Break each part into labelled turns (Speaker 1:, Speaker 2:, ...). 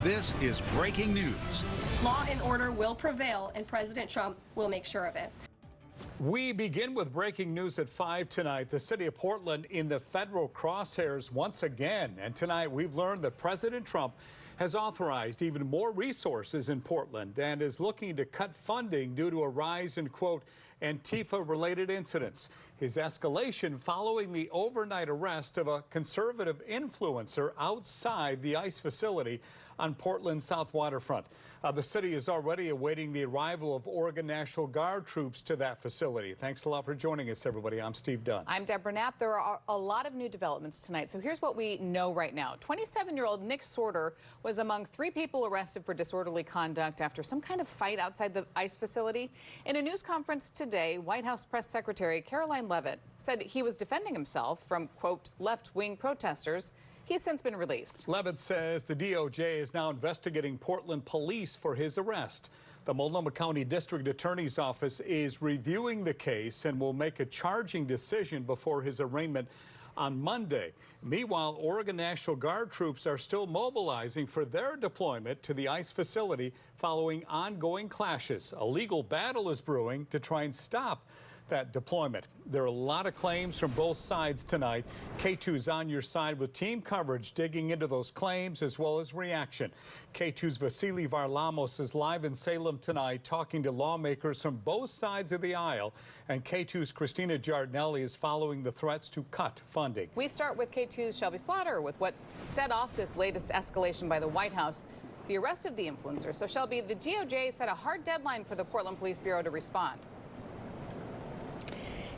Speaker 1: This is breaking news.
Speaker 2: Law and order will prevail, and President Trump will make sure of it.
Speaker 3: We begin with breaking news at 5 tonight. The city of Portland in the federal crosshairs once again. And tonight we've learned that President Trump has authorized even more resources in Portland and is looking to cut funding due to a rise in, quote, Antifa-related incidents. His escalation following the overnight arrest of a conservative influencer outside the ICE facility on Portland's South waterfront. The city is already awaiting the arrival of Oregon National Guard troops to that facility. Thanks a lot for joining us, everybody. I'm Steve Dunn.
Speaker 4: I'm Deborah Knapp. There are a lot of new developments tonight. So here's what we know right now. 27-year-old Nick Sortor was among 3 people arrested for disorderly conduct after some kind of fight outside the ICE facility. In a news conference today, White House Press Secretary Caroline Leavitt said he was defending himself from, quote, left-wing protesters. He has since been released.
Speaker 3: Leavitt says the DOJ is now investigating Portland police for his arrest. The Multnomah County District Attorney's Office is reviewing the case and will make a charging decision before his arraignment on Monday. Meanwhile, Oregon National Guard troops are still mobilizing for their deployment to the ICE facility following ongoing clashes. A legal battle is brewing to try and stop that deployment. There are a lot of claims from both sides tonight. K2's on your side with team coverage digging into those claims as well as reaction. K2's Vasily Varlamos is live in Salem tonight talking to lawmakers from both sides of the aisle. And K2's Christina Giardinelli is following the threats to cut funding.
Speaker 4: We start with K2's Shelby Slaughter with what set off this latest escalation by the White House, the arrest of the influencer. So Shelby, the DOJ set a hard deadline for the Portland Police Bureau to respond.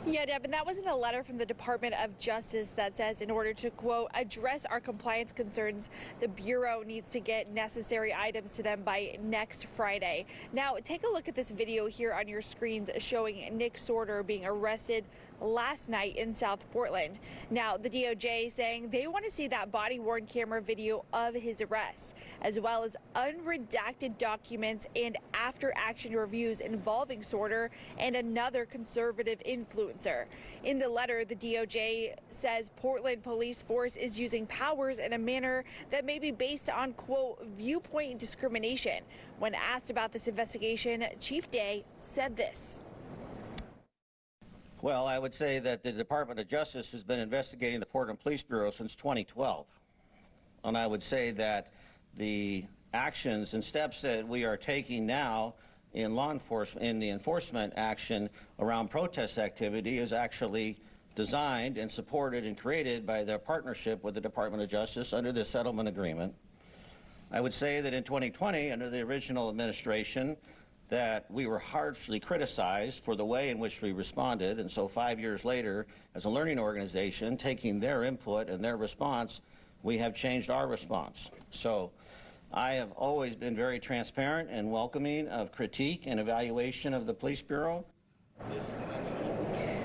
Speaker 5: Yeah, Deb, and that was in a letter from the Department of Justice that says in order to, quote, address our compliance concerns, the Bureau needs to get necessary items to them by next Friday. Now, take a look at this video here on your screens showing Nick Sortor being arrested last night in South Portland. Now, the DOJ saying they want to see that body-worn camera video of his arrest, as well as unredacted documents and after-action reviews involving Sortor and another conservative influencer. In the letter, the DOJ says Portland police force is using powers in a manner that may be based on, quote, viewpoint discrimination. When asked about this investigation, Chief Day said this.
Speaker 6: Well, I would say that the Department of Justice has been investigating the Portland Police Bureau since 2012. And I would say that the actions and steps that we are taking now in law enforcement, in the enforcement action around protest activity is actually designed and supported and created by their partnership with the Department of Justice under the settlement agreement. I would say that in 2020, under the original administration, that we were harshly criticized for the way in which we responded, and so 5 years later, as a learning organization, taking their input and their response, we have changed our response. So I have always been very transparent and welcoming of critique and evaluation of the Police Bureau.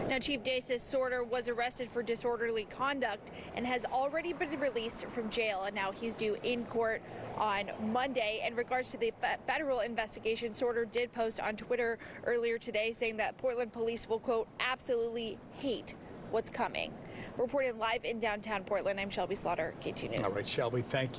Speaker 5: Now, Chief Day says Sortor was arrested for disorderly conduct and has already been released from jail, and now he's due in court on Monday. In regards to the federal investigation, Sortor did post on Twitter earlier today saying that Portland police will, quote, absolutely hate what's coming. Reporting live in downtown Portland, I'm Shelby Slaughter, K2 News.
Speaker 3: All right, Shelby, thank you.